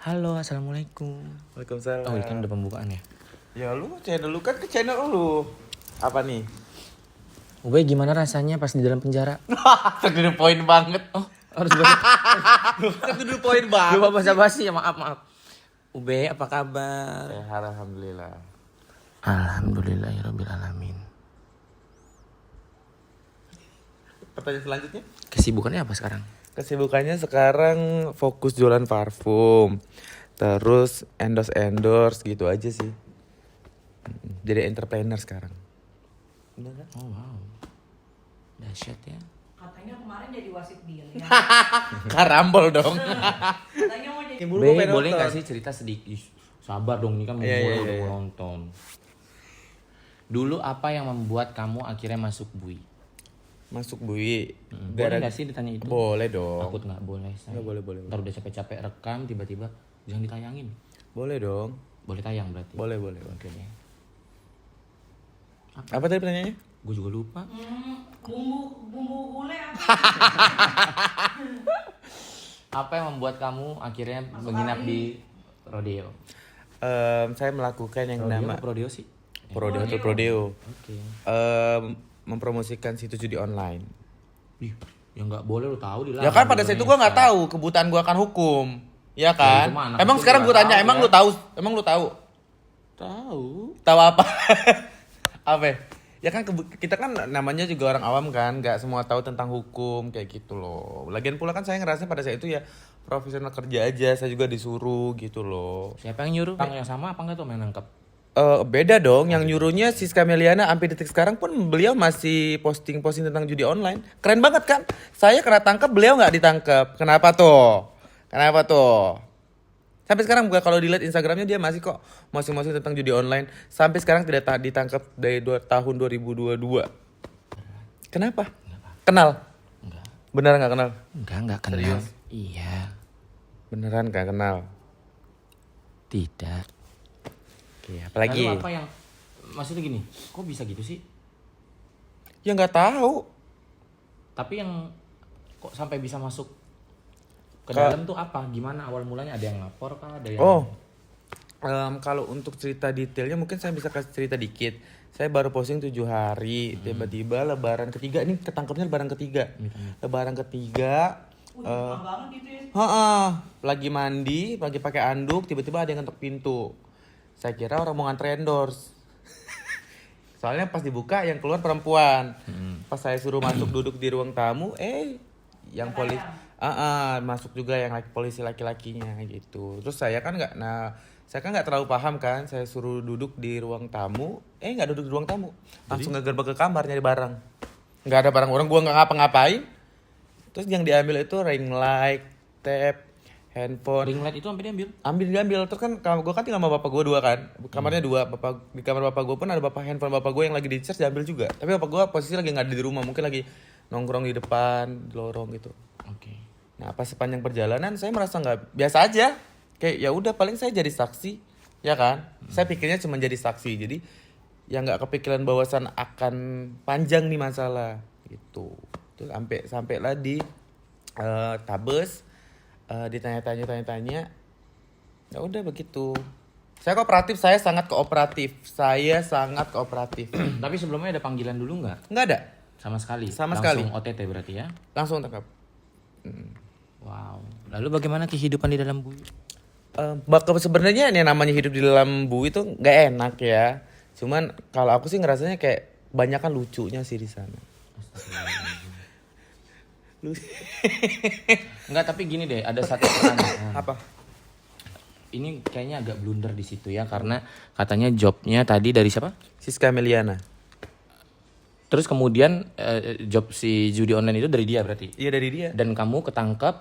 Halo, assalamualaikum. Waalaikumsalam. Oh, ini kan udah pembukaan ya. Ya lu channel lu kan ke channel lu. Apa nih? Ube gimana rasanya pas di dalam penjara? Terus poin banget. Oh, harus bahasa. Terus poin banget. Lupa basa-basi ya, maaf. Ube, apa kabar? Sehat alhamdulillah. Alhamdulillahirabbil alamin. Pertanyaan selanjutnya? Kesibukannya apa sekarang? Kesibukannya sekarang fokus jualan parfum. Terus endorse gitu aja sih. Jadi entrepreneur sekarang. Bener kan? Oh, wow. Dahsyat ya. Katanya kemarin jadi wasit biliar. Karambol dong. Katanya mau jadi Be, boleh gak sih cerita sedikit? Ih, sabar dong, ini kan mau Iya, mulai iya, udah iya. mau nonton. Dulu apa yang membuat kamu akhirnya masuk BUI? Masuk Bui. Boleh gak sih ditanya itu? Boleh dong. Takut gak boleh, say. Nggak boleh. Ntar udah capek-capek rekam, tiba-tiba jangan ditayangin. Boleh dong. Boleh tayang berarti? Boleh. Oke deh. Apa tadi pertanyaannya? Gue juga lupa. bumbu gulai apa? Apa yang membuat kamu akhirnya menginap di rodeo? Saya melakukan yang Rodeo nama apa rodeo sih? Prodeo. Oke. Mempromosikan situs judi online. Ih, ya nggak boleh lu tahu di Ya kan pada saat itu gua nggak tahu kebutaan gua akan hukum. Ya kan? itu mah anak Emang kecil sekarang nggak gua tanya, tahu, emang ya. lu tahu? Emang lu tahu? Tahu. Tahu apa? Apa? Ya kan kita kan namanya juga orang awam kan, nggak semua tahu tentang hukum kayak gitu loh. Lagian pula kan saya ngerasa pada saat itu ya profesional kerja aja, saya juga disuruh gitu loh. Siapa yang nyuruh? Yang sama apa enggak tuh yang nangkep? Beda dong, yang nyuruhnya Siska Meliana sampai detik sekarang pun beliau masih posting-posting tentang judi online. Keren banget kan? Saya kena tangkap, beliau nggak ditangkap. Kenapa tuh? Sampai sekarang kalau dilihat Instagramnya dia masih kok masing tentang judi online. Sampai sekarang tidak ditangkap dari tahun 2022. Kenapa? Kenal? Enggak. Beneran nggak kenal? Enggak kenal. Serius? Iya. Beneran nggak kenal? Tidak. Oke, apalagi? Lalu apa yang maksudnya gini? Kok bisa gitu sih? Ya nggak tahu. Tapi yang kok sampai bisa masuk ke dalam tuh apa? Gimana awal mulanya? Ada yang lapor kah? Ada yang Kalau untuk cerita detailnya mungkin saya bisa kasih cerita dikit. Saya baru posting 7 hari, tiba-tiba lebaran ketiga, ini ketangkepnya lebaran ketiga. Lebaran ketiga, Banget gitu ya. lagi mandi, lagi pakai anduk, tiba-tiba ada yang ngetok pintu. Saya kira orang mau ngantre endorse. Soalnya pas dibuka yang keluar perempuan. Pas saya suruh masuk duduk di ruang tamu, yang polisi masuk juga yang polisi laki-lakinya gitu. Terus saya kan nggak terlalu paham kan. Saya suruh duduk di ruang tamu, nggak duduk di ruang tamu. Langsung ngegerbek ke kamar nyari barang. Nggak ada barang orang, gua nggak ngapa-ngapain. Terus yang diambil itu ring light, tape, handphone. ring light itu sampai Diambil. Terus kan gue kan tinggal sama bapak gue 2 kan. Kamarnya 2. Di kamar bapak gue pun ada handphone bapak gue yang lagi di-charge, diambil juga. Tapi bapak gue posisi lagi nggak ada di rumah, mungkin lagi nongkrong di depan, di lorong gitu. Oke. Nah, pas sepanjang perjalanan saya merasa nggak biasa aja. Kayak ya udah paling saya jadi saksi, ya kan? Saya pikirnya cuma jadi saksi. Jadi ya nggak kepikiran bahwasan akan panjang nih masalah gitu. Terus sampai lah di Tabes. Ditanya-tanya, ya udah begitu. Saya sangat kooperatif. Tapi sebelumnya ada panggilan dulu nggak? Nggak ada, Sama sekali. Sama Langsung sekali. OTT berarti ya? langsung tangkap. Wow. Lalu bagaimana kehidupan di dalam BUI? Sebenarnya yang namanya hidup di dalam BUI itu nggak enak ya. Cuman kalau aku sih ngerasanya kayak banyak kan lucunya sih di sana. Enggak, tapi gini deh, ada satu pertanyaan. Apa? Ini kayaknya agak blunder di situ ya, karena katanya jobnya tadi dari siapa? Siska Meliana. Terus kemudian job si judi online itu dari dia berarti. Iya, dari dia. Dan kamu ketangkep,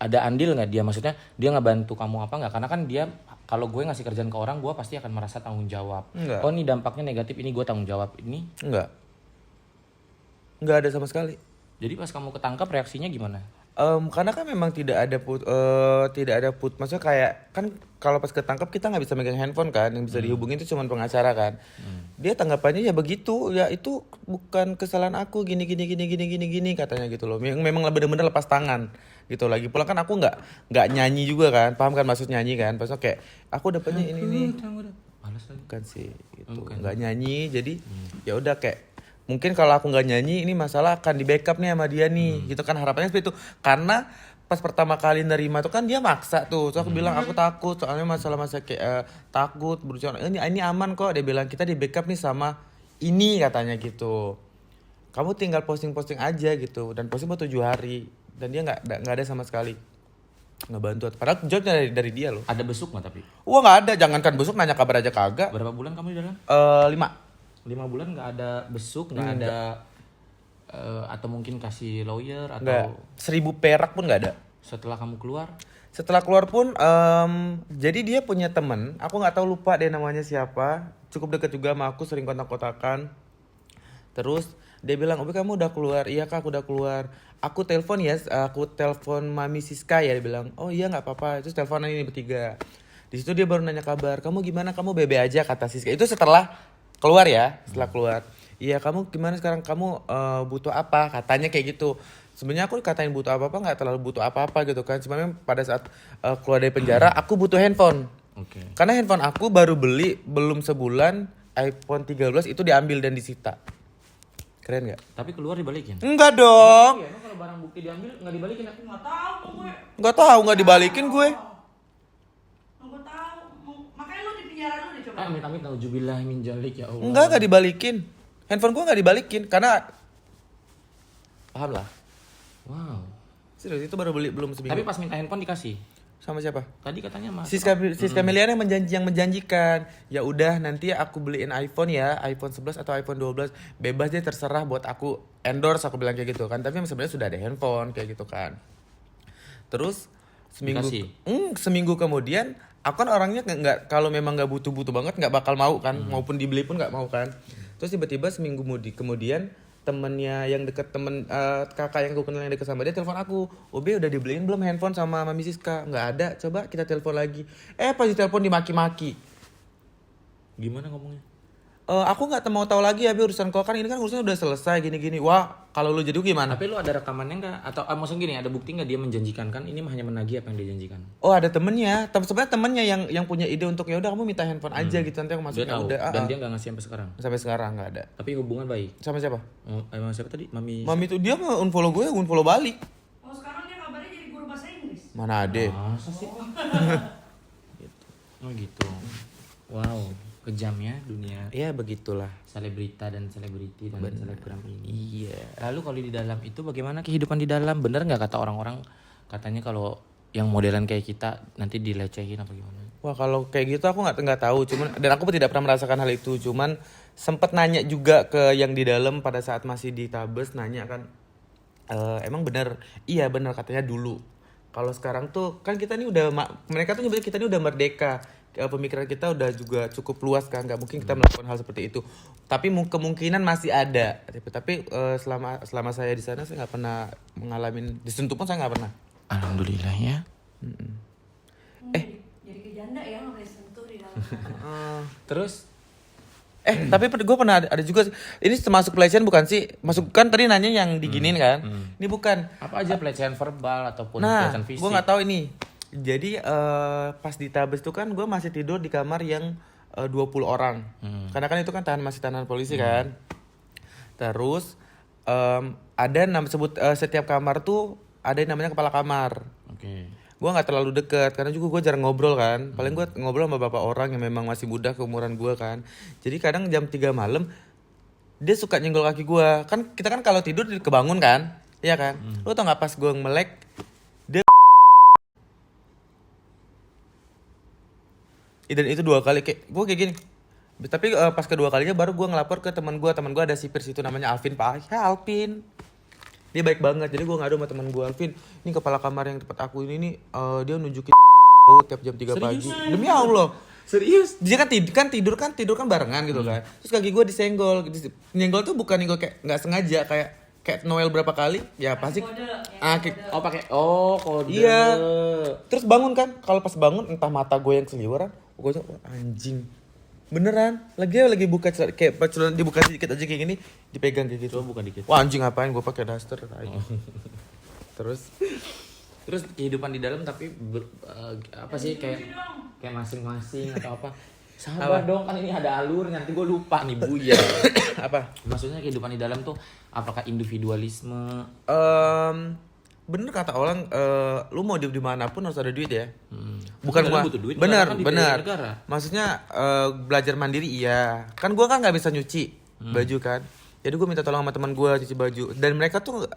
ada andil nggak dia? Maksudnya dia ngebantu kamu apa nggak? Karena kan dia, kalau gue ngasih kerjaan ke orang, gue pasti akan merasa tanggung jawab. Enggak. Oh, ini dampaknya negatif, ini gue tanggung jawab. Ini. Enggak ada sama sekali. Jadi pas kamu ketangkep reaksinya gimana? Karena kan memang tidak ada maksudnya kayak kan kalau pas ketangkap kita nggak bisa megang handphone kan, yang bisa dihubungin itu cuma pengacara kan. Dia tanggapannya ya begitu, ya itu bukan kesalahan aku gini katanya gitu loh. Memang benar-benar lepas tangan. gitu. Lagi pulang kan aku nggak nyanyi juga kan, paham kan maksud nyanyi kan? Pas kayak aku dapetnya ini Males lagi. bukan sih gitu, Bukan. nggak nyanyi jadi ya udah kayak mungkin kalau aku nggak nyanyi ini masalah akan di backup nih sama dia nih gitu kan, harapannya seperti itu. Karena pas pertama kali nerima tuh kan dia maksa tuh, so aku bilang aku takut soalnya masalah kayak takut berusaha ini aman kok, dia bilang kita di backup nih sama ini katanya gitu, kamu tinggal posting aja gitu, dan posting baru 7 hari dan dia nggak ada sama sekali nggak bantu, padahal jawabnya dari dia loh. Ada besuk nggak tapi? Wah nggak ada, jangankan besok nanya kabar aja kagak. Berapa bulan kamu di dalam? 5 5 bulan nggak ada besuk, nggak ada atau mungkin kasih lawyer atau nggak, 1.000 perak pun nggak ada. setelah kamu keluar? Setelah keluar pun jadi dia punya temen, aku nggak tahu, lupa deh namanya siapa, cukup deket juga sama aku, sering kontak-kontakan. Terus dia bilang, Obi kamu udah keluar? Iya kak aku udah keluar. Aku telepon ya, aku telepon Mami Siska ya, dia bilang, oh iya nggak apa-apa. Terus teleponan ini bertiga. Di situ dia baru nanya kabar, kamu gimana? Kamu bebe aja kata Siska. Itu setelah keluar ya, setelah keluar. Iya kamu gimana sekarang? Kamu butuh apa? Katanya kayak gitu. Sebenarnya aku katain butuh apa-apa nggak terlalu butuh apa-apa gitu kan. Sebenarnya pada saat keluar dari penjara aku butuh handphone. Oke. Karena handphone aku baru beli belum sebulan, iPhone 13 itu diambil dan disita. Keren nggak? Tapi keluar dibalikin? Enggak dong. Iya, emang kalau barang bukti diambil nggak dibalikin ya? Nggak tahu gue. Nggak tahu, nggak dibalikin gue. Nggak tahu. Makanya lu di penjara dulu deh coba. Amit-amit nauzubillah min jalik ya Allah. Nggak dibalikin. Handphone gue nggak dibalikin karena paham lah. Wow. Serius itu baru beli belum Tapi seminggu. pas minta handphone dikasih. Sama siapa? Tadi katanya Mas. Siska Meliana yang menjanjikan. Ya udah nanti aku beliin iPhone ya, iPhone 11 atau iPhone 12. Bebas deh terserah buat aku endorse, aku bilang kayak gitu kan. Tapi sebenarnya sudah ada handphone kayak gitu kan. Terus seminggu kemudian aku kan orangnya nggak, kalau memang nggak butuh banget nggak bakal mau kan, maupun dibeli pun nggak mau kan. Terus tiba-tiba seminggu kemudian temennya yang deket, kakak yang gue kenal yang deket sama dia telepon aku, Obe udah dibeliin belum handphone sama Mami Siska? Nggak ada, coba kita telepon lagi. Pas ditelepon dimaki-maki. Gimana ngomongnya? Aku nggak mau tahu lagi ya, urusan kau kan ini kan urusannya udah selesai gini-gini. Wah kalau lu jadi gimana? Tapi lu ada rekamannya nggak? Atau maksudnya gini, ada bukti nggak dia menjanjikan kan? Ini hanya menagih apa yang dia janjikan? Oh ada temennya, tapi sebenarnya temennya yang punya ide untuk ya udah kamu minta handphone aja gitu, nanti aku Dia masukin. tahu. Udah, Dan dia nggak ngasih sampai sekarang. sampai sekarang nggak ada. Tapi hubungan baik. Sama siapa? Emang siapa tadi? Mami. Mami tuh dia mau unfollow gue, unfollow balik. Oh sekarang dia kabarnya jadi guru bahasa Inggris. Mana ada? Masa sih? Oh gitu. Wow, kejam ya dunia Ya begitulah. selebrita dan selebriti dan selebgram ini. Iya. Lalu kalau di dalam itu bagaimana kehidupan di dalam? Bener nggak kata orang-orang katanya kalau yang modelan kayak kita nanti dilecehin apa gimana? Wah kalau kayak gitu aku nggak tahu, cuman dan aku tidak pernah merasakan hal itu, cuman sempet nanya juga ke yang di dalam pada saat masih di Tabes, nanya kan, emang bener? Iya bener katanya dulu. Kalau sekarang tuh kan kita nih udah mereka tuh nyebutnya kita nih udah merdeka, pemikiran kita udah juga cukup luas kan, nggak mungkin kita melakukan hal seperti itu. Tapi kemungkinan masih ada. Tapi selama saya di sana saya nggak pernah mengalami disentuh pun, saya nggak pernah. Alhamdulillah ya. Jadi kejanda ya nggak boleh sentuh di dalam. Terus Tapi gue pernah ada juga sih. Ini termasuk pelecehan bukan sih? Masuk kan tadi nanya yang diginin kan? Ini bukan. apa aja pelecehan verbal ataupun Nah, pelecehan fisik? gue nggak tahu ini. Jadi pas di Tabes tuh kan gue masih tidur di kamar yang 20 orang. Karena kan itu kan masih tahanan polisi kan. Terus ada setiap kamar tuh ada yang namanya kepala kamar. Oke. Gue nggak terlalu deket karena juga gue jarang ngobrol kan. Paling gue ngobrol sama beberapa orang yang memang masih muda keumuran gue kan. Jadi kadang jam 3 malam dia suka nyenggol kaki gue. Kan kita kan kalau tidur kebangun kan, iya kan. Lo tau nggak pas gue melek dia dan itu 2 kali kayak gue kayak gini. Tapi pas kedua kalinya baru gue ngelapor ke teman gue ada sipir situ namanya Alvin. Pak ya Alvin, dia baik banget. Jadi gue ngadu sama teman gue, Alvin ini kepala kamar yang tempat aku ini nih, dia nunjukin tiap jam 3 pagi. Demi Allah serius, dia kan tidur kan barengan gitu kan. Terus kaki gue disenggol. Nyenggol tuh bukan nyenggol kayak nggak sengaja, kayak Noel berapa kali ya pasti Kode. Kode. iya. Terus bangun kan, kalau pas bangun entah mata gue yang keseliweran, gue tuh anjing beneran lagi buka kayak celana dibuka sedikit aja kayak gini, dipegang kayak gitu. Coba bukan dikit. Wah anjing ngapain gue pakai daster. Terus Terus kehidupan di dalam tapi apa sih kayak masing-masing atau apa? Sabar dong, kan ini ada alur, nanti gue lupa nih Buya. Apa? Maksudnya kehidupan di dalam tuh apakah individualisme? Bener kata orang, lu mau di dimanapun harus ada duit ya. Bukan Gua butuh duit, bener karena kan bener. dibiayai negara. Maksudnya belajar mandiri iya. Kan gua kan nggak bisa nyuci baju kan. Jadi gue minta tolong sama teman gue cuci baju. Dan mereka tuh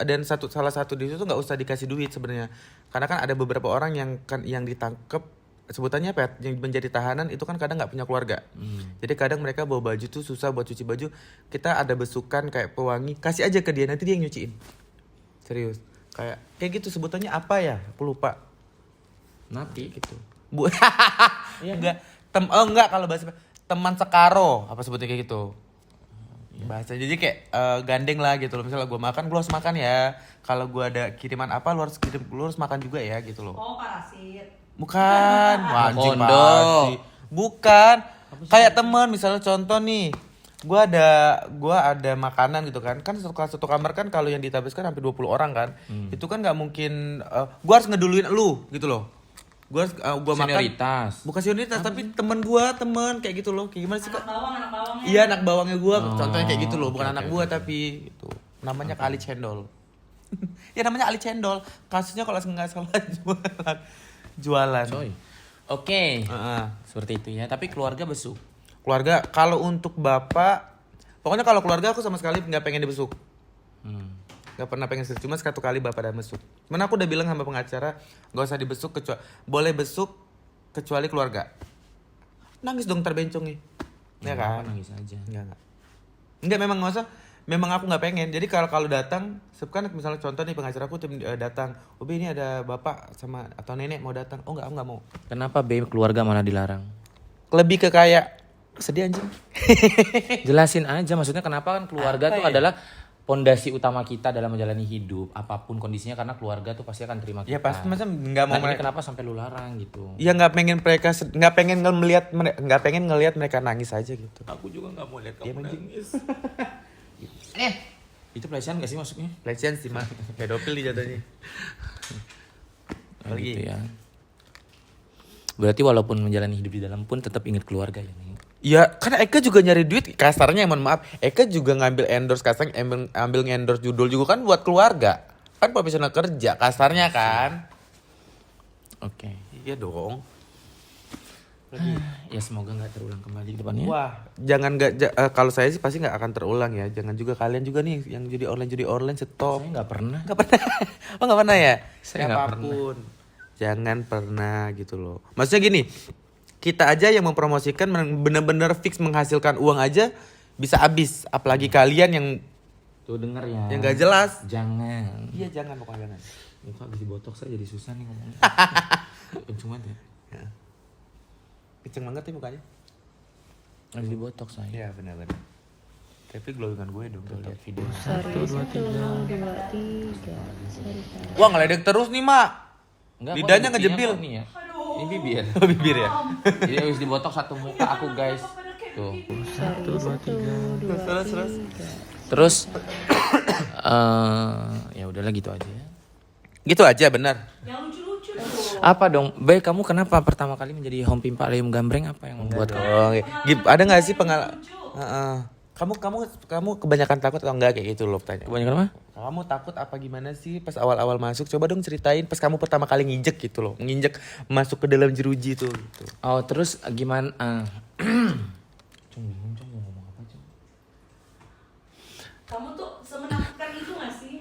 salah satu di situ tuh nggak usah dikasih duit sebenarnya. Karena kan ada beberapa orang yang ditangkap sebutannya apa ya, yang menjadi tahanan itu kan kadang nggak punya keluarga. Jadi kadang mereka bawa baju tuh susah buat cuci baju. Kita ada besukan kayak pewangi, kasih aja ke dia nanti dia yang nyuciin. Serius. Kayak gitu sebutannya apa ya? Aku lupa. Napi Gitu. Bu. Enggak. Enggak kalau bahasa teman sekaro apa sebutnya kayak gitu. Bahasa jadi kayak gandeng lah gitu loh. Misalnya gue makan, gue harus makan ya. Kalau gue ada kiriman apa, lu harus makan juga ya gitu loh. Oh, parasit. Bukan, wah anjing Kondo. pasti. Bukan. Kayak teman misalnya contoh nih. Gua ada makanan gitu kan. Kan satu kamar kan kalau yang ditabiskan hampir 20 orang kan. Itu kan nggak mungkin gua harus ngeduluin lu gitu loh. Gua makan. senioritas. Bukan senioritas tapi temen kayak gitu loh. Kayak gimana sih kok? Anak bawangnya. Iya, anak bawangnya gua. Oh, Contohnya kayak gitu loh, bukan oke, anak oke, gua oke. tapi itu. Namanya Ali Cendol. Ya namanya Ali Cendol. Kasusnya kalau nggak salah jualan. Coy. Oke. Heeh. Seperti itu ya. Tapi keluarga besuk. Keluarga, kalau untuk bapak, pokoknya kalau keluarga aku sama sekali nggak pengen dibesuk, nggak pernah pengen besuk. Cuma satu kali bapak ada besuk. Cuman aku udah bilang sama pengacara nggak usah dibesuk boleh besuk kecuali keluarga. Nangis dong terbencong nih, ya kan? Nangis aja. Enggak memang nggak usah. Memang aku nggak pengen. Jadi kalau datang, kan misalnya contoh nih pengacara aku datang, Ubi ini ada bapak sama atau nenek mau datang. Oh nggak, aku nggak mau. Kenapa keluarga malah dilarang? Lebih ke kayak sedih anjing. Jelasin aja, maksudnya kenapa kan keluarga Apa tuh ya? adalah pondasi utama kita dalam menjalani hidup apapun kondisinya, karena keluarga tuh pasti akan terima kita. Ya pasti masa nggak mau Nah, ini kenapa sampai lu larang gitu? Ya nggak pengen ngelihat mereka nangis aja gitu. Aku juga nggak mau lihat Iya, kamu anjing. nangis. Itu pelecehan gak sih maksudnya? Pelecehan sih mah, pedofil di jatuhnya. Oh, Lagi. gitu ya. Berarti walaupun menjalani hidup di dalam pun tetap ingat keluarga ya nih. Ya karena Eka juga nyari duit kasarnya, mohon maaf. Eka juga ngambil endorse ambil endorse judul juga kan buat keluarga. Kan profesional kerja kasarnya kan. Oke. Iya dong. Ya semoga nggak terulang kembali ke depannya. Wah, kalau saya sih pasti nggak akan terulang ya. Jangan juga kalian juga nih yang judi online stop. Saya nggak pernah. Nggak pernah. Oh nggak pernah ya? Saya nggak Siapapun. Jangan pernah gitu loh. Maksudnya gini, kita aja yang mempromosikan bener-bener fix menghasilkan uang aja bisa habis. Apalagi kalian yang Tuh denger ya. yang nggak jelas. Jangan. Iya jangan pokoknya jangan. Muka habis dibotok saya jadi susah nih ngomongnya. Kenceng banget ya. Kenceng banget nih mukanya. Habis dibotok saya. Iya benar-benar. Tapi glowingan gue dong. Tuh lihat video. Sorry, 1, 2, 3. Wah ngeledek terus nih mak. Enggak, Lidahnya kok ngejembil. buktinya kok nih ya. Ini bibir. Oh, bibir ya. Jadi habis dibotok satu muka aku guys. Tuh. 1, 2, 3. Terus. Terus ya udahlah gitu aja ya. Gitu aja benar. Yang lucu-lucu tuh. Apa dong? Baik, kamu kenapa pertama kali menjadi home pimpa Leum Gambreng, apa yang membuat kamu? Oh, ada nggak sih pengalaman? Kamu kebanyakan takut atau enggak kayak gitu loh tanya. Kebanyakan apa? Kamu takut apa gimana sih pas awal-awal masuk? Coba dong ceritain pas kamu pertama kali nginjek gitu loh. Nginjek masuk ke dalam jeruji tuh gitu. Oh, terus gimana? Cung bingung, Cung mau ngomong apa, Cung? Kamu tuh semenakutkan itu gak sih?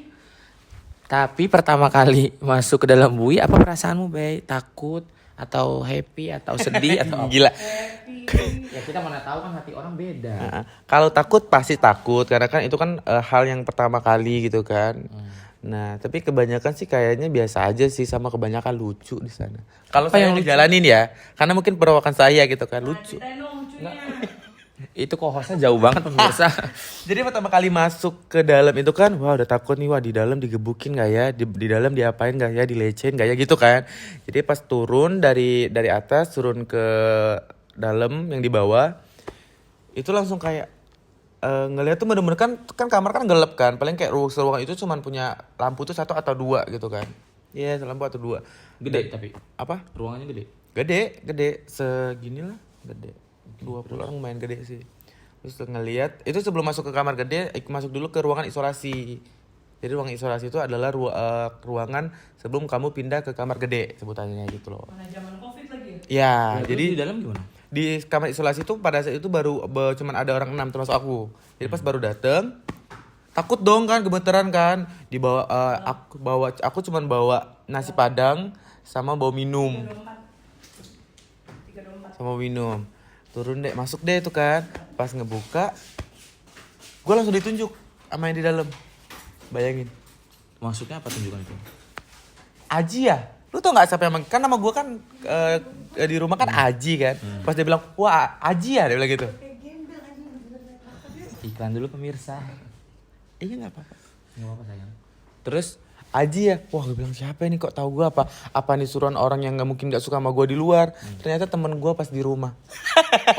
Tapi pertama kali masuk ke dalam bui, apa perasaanmu, Bay? Takut atau happy atau sedih atau apa? Gila. Happy. Ya kita mana tahu kan hati orang beda. Nah, kalau takut pasti takut karena kan itu kan hal yang pertama kali gitu kan. Nah, tapi kebanyakan sih kayaknya biasa aja sih sama kebanyakan lucu di sana. Kalau Apa saya yang yang dijalanin ya, karena mungkin perawakan saya gitu kan lucu. Ceritain dong lucunya. Itu kohosnya jauh banget pemirsa. Jadi pertama kali masuk ke dalam itu kan, wah udah takut nih, wah di dalam digebukin gak ya, di dalam diapain gak ya, dilecehin gak ya gitu kan. Jadi pas turun dari atas turun ke dalam yang di bawah, itu langsung kayak ngeliat tuh bener-bener kan kamar kan gelap kan, paling kayak ruangan itu cuman punya lampu tuh 1 atau 2 gitu kan. Iya, selampu atau 2. Gede tapi Apa? ruangannya gede. Gede segini lah, gede. 20 orang main gede sih. Terus ngelihat itu sebelum masuk ke kamar gede, masuk dulu ke ruangan isolasi. Jadi ruang isolasi itu adalah ruangan sebelum kamu pindah ke kamar gede sebutannya gitu loh. Mana zaman Covid lagi ya? Ya, Nah, jadi di dalam gimana? di kamar isolasi itu pada saat itu baru cuman ada orang 6 termasuk aku. Jadi pas baru dateng takut dong kan, gemeteran kan. Dibawa aku cuman bawa nasi padang sama bawa minum. 324. Sama minum. Turun deh, masuk deh itu kan. Pas ngebuka gue langsung ditunjuk sama yang di dalam. Bayangin. Maksudnya apa tunjukan itu? Aji ya? Lu tau gak siapa yang kan nama gue kan di rumah kan Aji kan. Pas dia bilang, wah Aji ya? Dia bilang gitu. Iklan dulu pemirsa. Iya gak apa-apa. Nggak apa-apa sayang. Terus Aji ya, wah gue bilang siapa ini kok tahu gue apa? Apa nih suruhan orang yang nggak mungkin nggak suka sama gue di luar? Ternyata temen gue pas di rumah.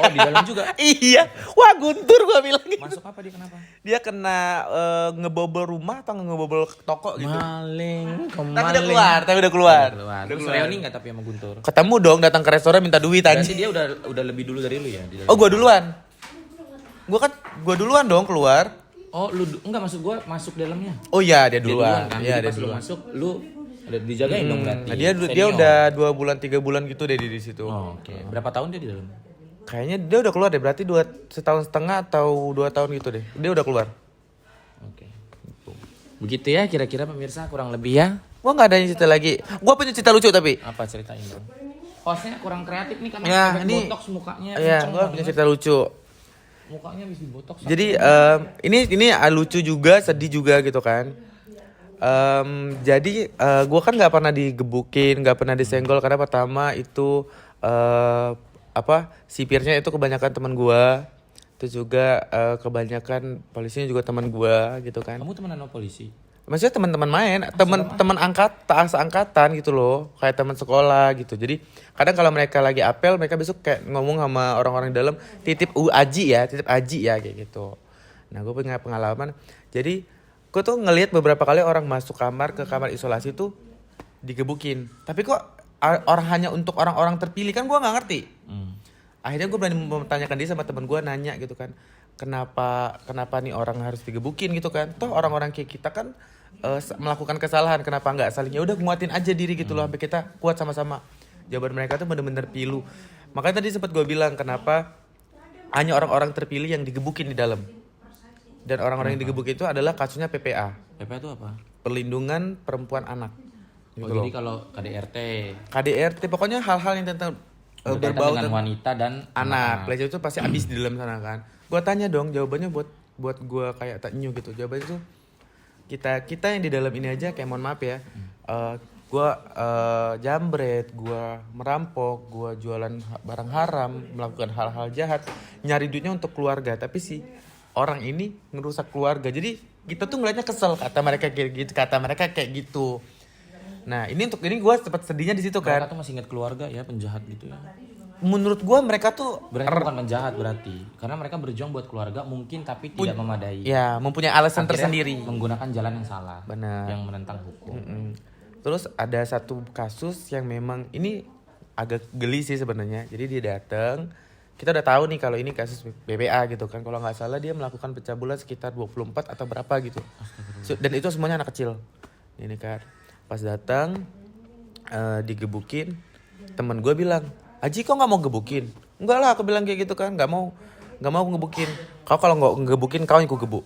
Oh di dalam juga. Iya, wah guntur gue bilang gitu. Masuk apa dia kenapa? Dia kena ngebobol rumah atau ngebobol toko gitu. Maling, Tapi udah keluar, Udah keluar. Terus reuni nggak tapi sama Guntur? Ketemu dong, datang ke restoran minta duit Berarti anjing. dia udah lebih dulu dari lu ya di dalam? Oh gue duluan. Gue duluan dong keluar. Oh lu enggak maksud gua masuk dalamnya. Oh iya dia Dia duluan. kan. Iya Jadi dia pas lu duluan. masuk lu udah dijagain dong berarti. Nah, dia Senior. udah 2 bulan 3 bulan gitu deh di situ. Oh, oke. Berapa tahun dia di dalam? Kayaknya dia udah keluar deh, berarti 1,5 tahun atau 2 tahun gitu deh. Dia udah keluar. Oke. Begitu ya kira-kira pemirsa kurang lebih ya. Gua nggak ada yang cerita lagi. Gua punya cerita lucu tapi. Apa ceritain dong? Hostnya kurang kreatif nih karena Ya, efek ini botox mukanya. Iya, kenceng gua punya banget. cerita lucu. Mukanya habis dibotox. Jadi ini lucu juga, sedih juga gitu kan. Jadi gue kan nggak pernah digebukin, nggak pernah disenggol karena pertama itu sipirnya itu kebanyakan teman gue, itu juga kebanyakan polisinya juga teman gue gitu kan. Kamu temenan sama polisi? Maksudnya teman-teman main, teman angkatan gitu loh, kayak teman sekolah gitu. Jadi kadang kalau mereka lagi apel, mereka besok kayak ngomong sama orang-orang di dalam, titip Aji ya kayak gitu. Nah gue punya pengalaman. Jadi gue tuh ngelihat beberapa kali orang masuk ke kamar isolasi tuh digebukin. Tapi kok orang hanya untuk orang-orang terpilih kan gue nggak ngerti. Akhirnya gue berani mempertanyakan dia sama teman gue, nanya gitu kan. Kenapa nih orang harus digebukin gitu kan? Toh orang-orang kayak kita kan melakukan kesalahan, kenapa nggak saling ya udah nguatin aja diri gitu loh sampai kita kuat sama-sama. Jawaban mereka tuh bener-bener pilu. Makanya tadi sempat gue bilang kenapa hanya orang-orang terpilih yang digebukin di dalam. Dan orang-orang yang digebukin itu adalah kasusnya PPA, PPA itu apa? Perlindungan Perempuan Anak. Oh, Gitu jadi loh. kalau KDRT KDRT pokoknya hal-hal yang tentang berkaitan berbau dengan tentang wanita dan anak. Pelecehan itu pasti abis di dalam sana kan. Gua tanya dong, jawabannya buat gua kayak tak nyu gitu. Jawabannya tuh kita yang di dalam ini aja kayak mohon maaf ya. Gua jambret, gua merampok, gua jualan barang haram, melakukan hal-hal jahat, nyari duitnya untuk keluarga. Tapi si orang ini ngerusak keluarga. Jadi kita tuh ngeliatnya kesel, kata mereka kayak gitu. Nah, ini gua sempat sedihnya di situ mereka kan. tuh masih ingat keluarga ya, penjahat gitu ya. Menurut gua mereka tuh Berarti bukan penjahat berarti. Karena mereka berjuang buat keluarga mungkin tapi tidak memadai. ya mempunyai alasan Akhirnya tersendiri. menggunakan jalan yang salah. Benar. Yang menentang hukum. Terus ada satu kasus yang memang ini agak geli sih sebenarnya. Jadi dia datang, kita udah tahu nih kalau ini kasus BPA gitu kan. Kalau nggak salah dia melakukan pencabulan sekitar 24 atau berapa gitu. Dan itu semuanya anak kecil. Ini kan pas datang digebukin, temen gue bilang, Aji kok nggak mau gebukin? Enggak lah, aku bilang kayak gitu kan, nggak mau ngebukin. Kau kalau nggak ngebukin kau ikut gebuk.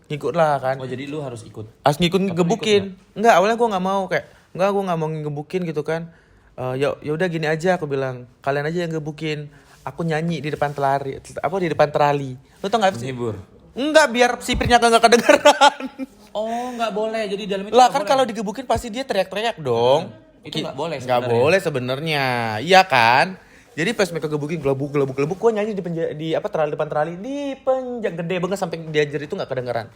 Ngikut lah kan. Oh jadi lu harus ikut. Harus ngikut ngebukin. Enggak, awalnya gue nggak mau kayak enggak, gue nggak mau ngebukin gitu kan. Ya udah gini aja aku bilang, kalian aja yang ngebukin. Aku nyanyi di depan di depan terali. Lu tau nggak sih? Menghibur. Enggak, biar sipirnya nggak kedengeran. Oh nggak boleh. Jadi dalam itu Lah nggak kan boleh. kalau digebukin pasti dia teriak-teriak dong. Itu nggak boleh Nggak sebenarnya. boleh sebenarnya. Iya kan? Jadi pas mereka gebukin gelabuk, gue nyanyi di depan terali di penjag gede banget sampai diajar itu nggak kedengeran.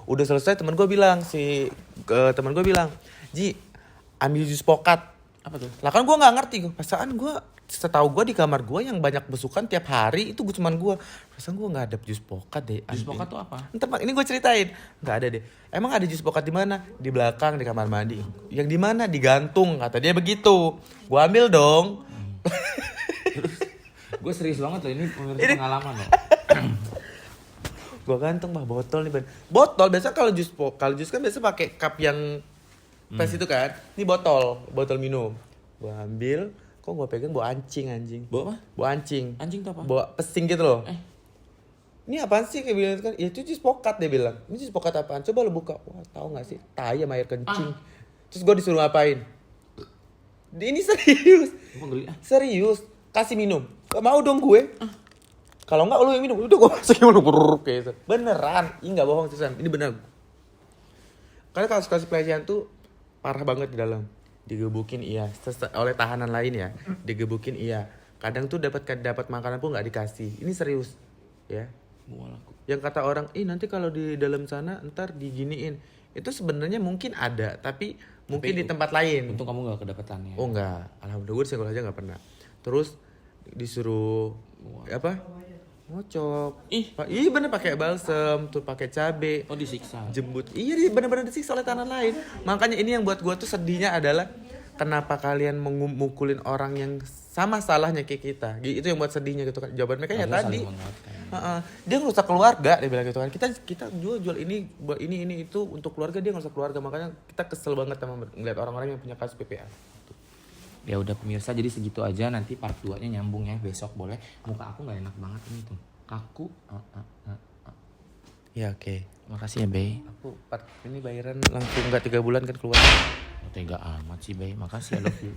Udah selesai temen gue bilang Ji ambil jus pokat. Apa tuh? Lah kan gue nggak ngerti, perasaan gue setahu gue di kamar gue yang banyak besukan tiap hari itu gue cuman gue. Perasaan gue nggak ada jus pokat deh. Jus pokat tuh apa? Ntar Pak, ini gue ceritain. Nggak ada deh. Emang ada jus pokat di mana? Di belakang di kamar mandi. Yang di mana? Digantung, kata dia begitu. Gue ambil dong. Gue serius banget loh, ini pengalaman loh. Gue gantung bah botol nih Ben. Botol biasa kalau jus kan biasa pakai cup yang pes itu kan. Ini botol minum. Gue ambil, kok gue pegang bawa anjing. Bawa apa? Bawa anjing. Anjing tuh apa? Bawa pesing gitu loh. Eh. Ini apaan sih kayak bilang kan? Ya itu jus pokat dia bilang. Ini jus pokat apaan? Coba lo buka. Wah, tahu enggak sih? Tai sama air kencing. Terus gue disuruh ngapain? Ini serius. Gue geli ah. Serius. Kasih minum. Gak mau dong gue. Kalau enggak lu yang minum. Udah gue masukin minum. Kayak gitu. Beneran. Ini gak bohong Susan. Ini bener. Karena kasus-kasus pelecehan tuh parah banget di dalam. Digebukin iya. Oleh tahanan lain ya. Digebukin iya. Kadang tuh dapat makanan pun nggak dikasih. Ini serius. Ya. Yang kata orang, nanti kalau di dalam sana ntar diginiin. Itu sebenarnya mungkin ada. Tapi mungkin di tempat lain. Untung kamu gak kedapetannya. Oh enggak. Alhamdulillah gue senggol aja nggak pernah. Terus disuruh apa? Ngocok. Ih bener pakai balsem, tuh pakai cabe. Oh disiksa. Jembut. Iya bener-bener disiksa oleh tanah lain. Makanya ini yang buat gue tuh sedihnya adalah kenapa kalian mukulin orang yang sama salahnya kayak kita. Itu yang buat sedihnya gitu kan. Jawaban mereka ya tadi. Dia ngerusak keluarga dia bilang gitu kan. Kita jual ini buat ini itu untuk keluarga, dia ngerusak keluarga. Makanya kita kesel banget sama ngeliat orang-orang yang punya kasus PPA. Ya udah pemirsa, jadi segitu aja, nanti part 2-nya nyambung ya besok boleh. Muka aku nggak enak banget ini tuh, kaku. Ya oke. Makasih ya Bay. Aku part ini bayaran langsung nggak 3 bulan kan keluar. Tega amat sih Bay, makasih I love you.